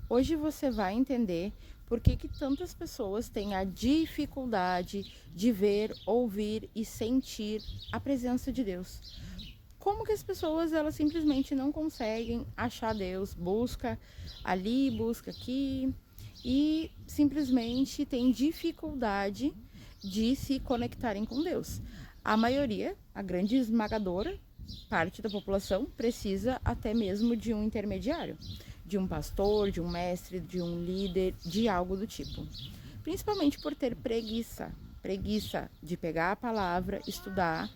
Hoje você vai entender por que tantas pessoas têm a dificuldade de ver, ouvir e sentir a presença de Deus. Como que as pessoas elas simplesmente não conseguem achar Deus, busca ali, busca aqui e simplesmente tem dificuldade de se conectarem com Deus. A maioria, a grande esmagadora parte da população precisa até mesmo de um intermediário, de um pastor, de um mestre, de um líder, de algo do tipo. Principalmente por ter preguiça de pegar a palavra, estudar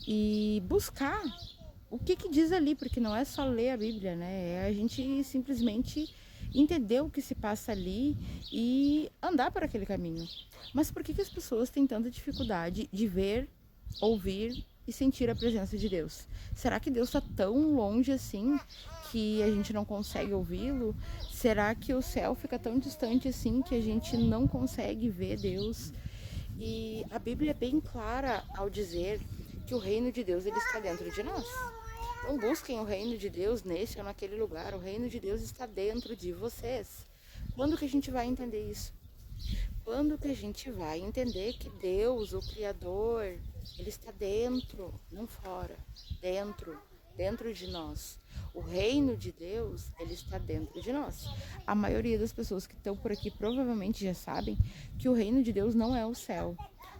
e buscar o que diz ali, porque não é só ler a Bíblia, né? É a gente simplesmente entender o que se passa ali e andar por aquele caminho. Mas por que as pessoas têm tanta dificuldade de ver, ouvir e sentir a presença de Deus? Será que Deus está tão longe assim que a gente não consegue ouvi-lo? Será que o céu fica tão distante assim que a gente não consegue ver Deus? E a Bíblia é bem clara ao dizer que o reino de Deus ele está dentro de nós. Não busquem o reino de Deus nesse ou naquele lugar. O reino de Deus está dentro de vocês. Quando que a gente vai entender isso? Quando que a gente vai entender que Deus, o Criador, ele está dentro, não fora, dentro de nós. O reino de Deus, ele está dentro de nós. A maioria das pessoas que estão por aqui provavelmente já sabem que o reino de Deus não é o céu.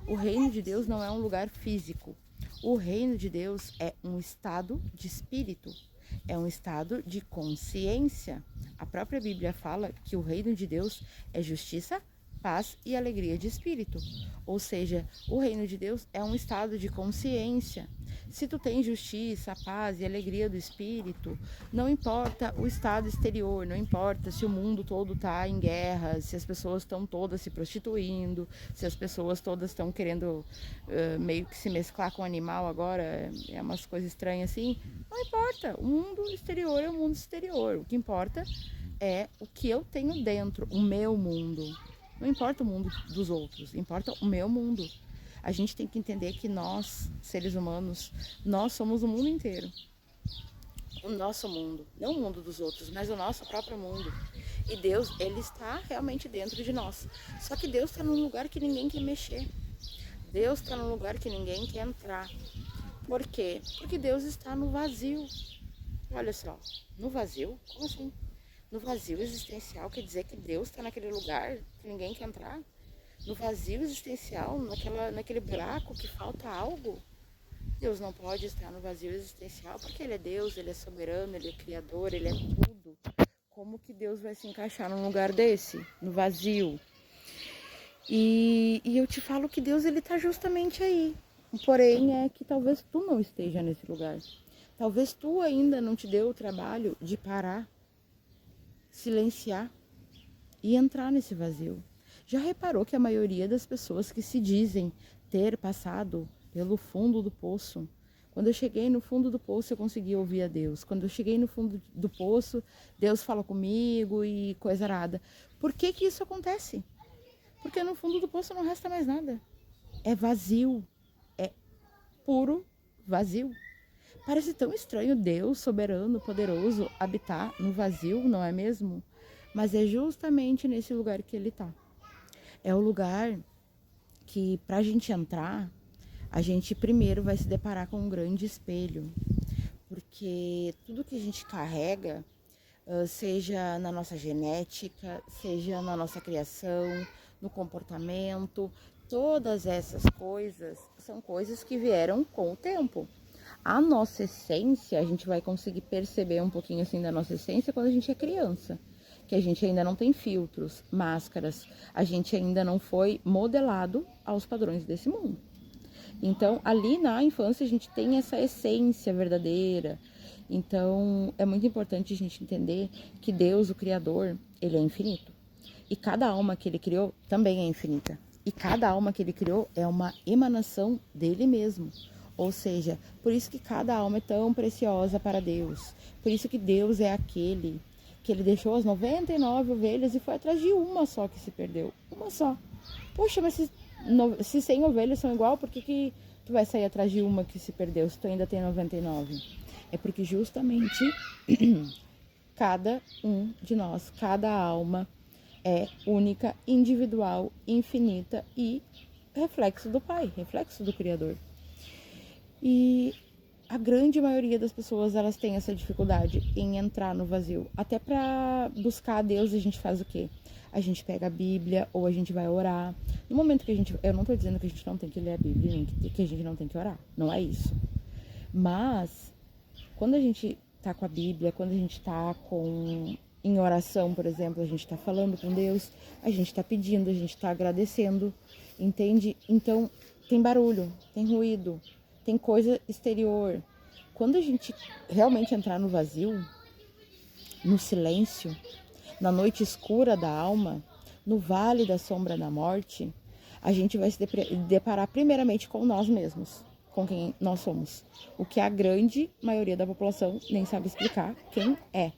O reino de Deus não é um lugar físico. O reino de Deus é um estado de espírito, é um estado de consciência. A própria Bíblia fala que o reino de Deus é justiça, paz e alegria de espírito. Ou seja, o reino de Deus é um estado de consciência. Se tu tem justiça, paz e alegria do espírito, não importa o estado exterior, não importa se o mundo todo está em guerra, se as pessoas estão todas se prostituindo, se as pessoas todas estão querendo meio que se mesclar com o animal agora, é umas coisas estranhas assim. Não importa, o mundo exterior é o mundo exterior. O que importa é o que eu tenho dentro, o meu mundo. Não importa o mundo dos outros, importa o meu mundo. A gente tem que entender que nós, seres humanos, nós somos o mundo inteiro. O nosso mundo, não o mundo dos outros, mas o nosso próprio mundo. E Deus, ele está realmente dentro de nós. Só que Deus está num lugar que ninguém quer mexer. Deus está num lugar que ninguém quer entrar. Por quê? Porque Deus está no vazio. Olha só, no vazio? Como assim? No vazio existencial quer dizer que Deus está naquele lugar que ninguém quer entrar? No vazio existencial, naquele buraco que falta algo? Deus não pode estar no vazio existencial porque Ele é Deus, Ele é soberano, Ele é criador, Ele é tudo. Como que Deus vai se encaixar num lugar desse? No vazio? E eu te falo que Deus ele está justamente aí. Porém é que talvez tu não esteja nesse lugar. Talvez tu ainda não te deu o trabalho de parar, silenciar e entrar nesse vazio. Já reparou que a maioria das pessoas que se dizem ter passado pelo fundo do poço, quando eu cheguei no fundo do poço eu consegui ouvir a Deus. Quando eu cheguei no fundo do poço, Deus fala comigo e coisa arada. Por que que isso acontece? Porque no fundo do poço não resta mais nada. É vazio. É puro vazio. Parece tão estranho Deus, soberano, poderoso, habitar no vazio, não é mesmo? Mas é justamente nesse lugar que ele está. É o lugar que, para a gente entrar, a gente primeiro vai se deparar com um grande espelho. Porque tudo que a gente carrega, seja na nossa genética, seja na nossa criação, no comportamento, todas essas coisas são coisas que vieram com o tempo. A nossa essência, a gente vai conseguir perceber um pouquinho assim da nossa essência quando a gente é criança, que a gente ainda não tem filtros, máscaras, a gente ainda não foi modelado aos padrões desse mundo. Então, ali na infância a gente tem essa essência verdadeira. Então, é muito importante a gente entender que Deus, o Criador, ele é infinito. E cada alma que ele criou também é infinita. E cada alma que ele criou é uma emanação dele mesmo. Ou seja, por isso que cada alma é tão preciosa para Deus. Por isso que Deus é aquele que ele deixou as 99 ovelhas e foi atrás de uma só que se perdeu. Uma só. Poxa, mas se 100 ovelhas são igual, por que tu vai sair atrás de uma que se perdeu se tu ainda tem 99? É porque justamente Cada um de nós, cada alma é única, individual, infinita e reflexo do Pai, reflexo do Criador. E a grande maioria das pessoas, elas têm essa dificuldade em entrar no vazio. Até para buscar a Deus, a gente faz o quê? A gente pega a Bíblia ou a gente vai orar. No momento que a gente... Eu não tô dizendo que a gente não tem que ler a Bíblia, nem que a gente não tem que orar. Não é isso. Mas, quando a gente tá com a Bíblia, quando a gente tá em oração, por exemplo, a gente tá falando com Deus, a gente tá pedindo, a gente tá agradecendo, entende? Então, tem barulho, tem ruído, tem coisa exterior. Quando a gente realmente entrar no vazio, no silêncio, na noite escura da alma, no vale da sombra da morte, a gente vai se deparar primeiramente com nós mesmos, com quem nós somos. O que a grande maioria da população nem sabe explicar quem é,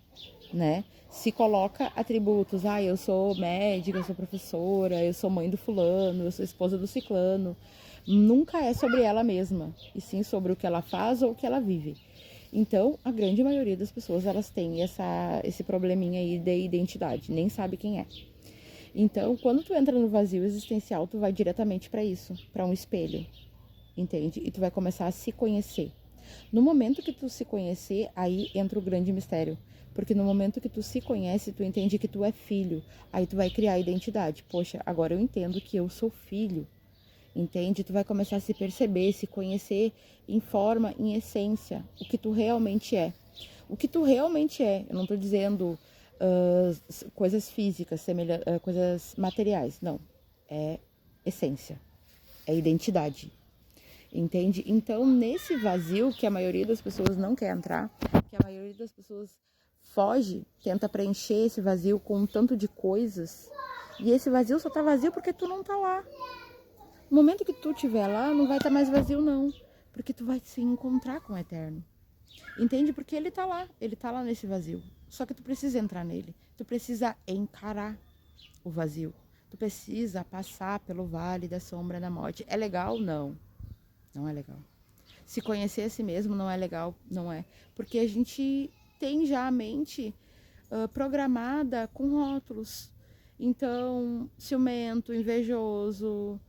né? Se coloca atributos, eu sou médica, eu sou professora, eu sou mãe do fulano, eu sou esposa do ciclano. Nunca é sobre ela mesma, e sim sobre o que ela faz ou o que ela vive. Então, a grande maioria das pessoas, elas têm esse probleminha aí de identidade, nem sabe quem é. Então, quando tu entra no vazio existencial, tu vai diretamente para isso, para um espelho, entende? E tu vai começar a se conhecer. No momento que tu se conhecer, aí entra o grande mistério. Porque no momento que tu se conhece, tu entende que tu é filho. Aí tu vai criar a identidade. Poxa, agora eu entendo que eu sou filho. Entende? Tu vai começar a se perceber, se conhecer em forma, em essência, o que tu realmente é. O que tu realmente é, eu não tô dizendo coisas físicas, coisas materiais, não. É essência, é identidade. Entende? Então, nesse vazio que a maioria das pessoas não quer entrar, que a maioria das pessoas foge, tenta preencher esse vazio com um tanto de coisas, e esse vazio só tá vazio porque tu não tá lá. No momento que tu estiver lá, não vai estar mais vazio não, porque tu vai se encontrar com o Eterno. Entende? Porque ele tá lá nesse vazio. Só que tu precisa entrar nele, tu precisa encarar o vazio. Tu precisa passar pelo vale da sombra da morte. É legal? Não. Não é legal. Se conhecer a si mesmo não é legal, não é. Porque a gente tem já a mente programada com rótulos. Então, ciumento, invejoso,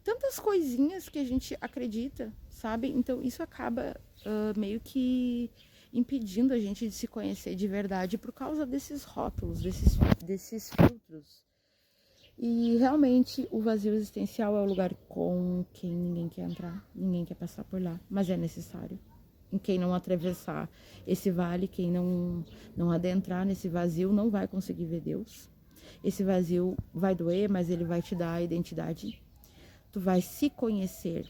tantas coisinhas que a gente acredita, sabe? Então, isso acaba meio que impedindo a gente de se conhecer de verdade por causa desses rótulos, desses filtros. E realmente o vazio existencial é o lugar com quem ninguém quer entrar, ninguém quer passar por lá, mas é necessário. Em quem não atravessar esse vale, quem não adentrar nesse vazio, não vai conseguir ver Deus. Esse vazio vai doer, mas ele vai te dar a identidade. Tu vai se conhecer.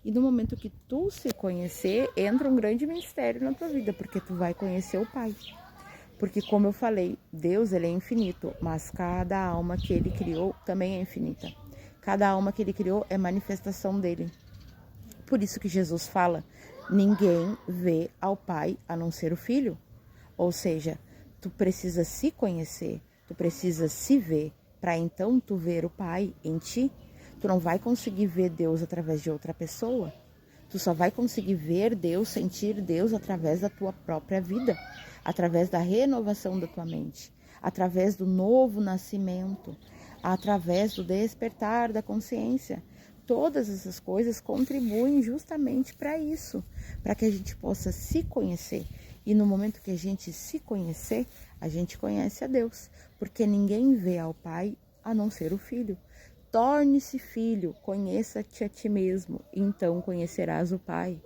E no momento que tu se conhecer, entra um grande mistério na tua vida, porque tu vai conhecer o Pai. Porque, como eu falei, Deus, ele é infinito, mas cada alma que ele criou também é infinita. Cada alma que ele criou é manifestação dele. Por isso que Jesus fala, ninguém vê ao Pai a não ser o Filho. Ou seja, tu precisa se conhecer, tu precisa se ver, para então tu ver o Pai em ti. Tu não vai conseguir ver Deus através de outra pessoa. Tu só vai conseguir ver Deus, sentir Deus através da tua própria vida, através da renovação da tua mente, através do novo nascimento, através do despertar da consciência. Todas essas coisas contribuem justamente para isso, para que a gente possa se conhecer. E no momento que a gente se conhecer, a gente conhece a Deus, porque ninguém vê ao Pai a não ser o Filho. Torne-se filho, conheça-te a ti mesmo, então conhecerás o Pai.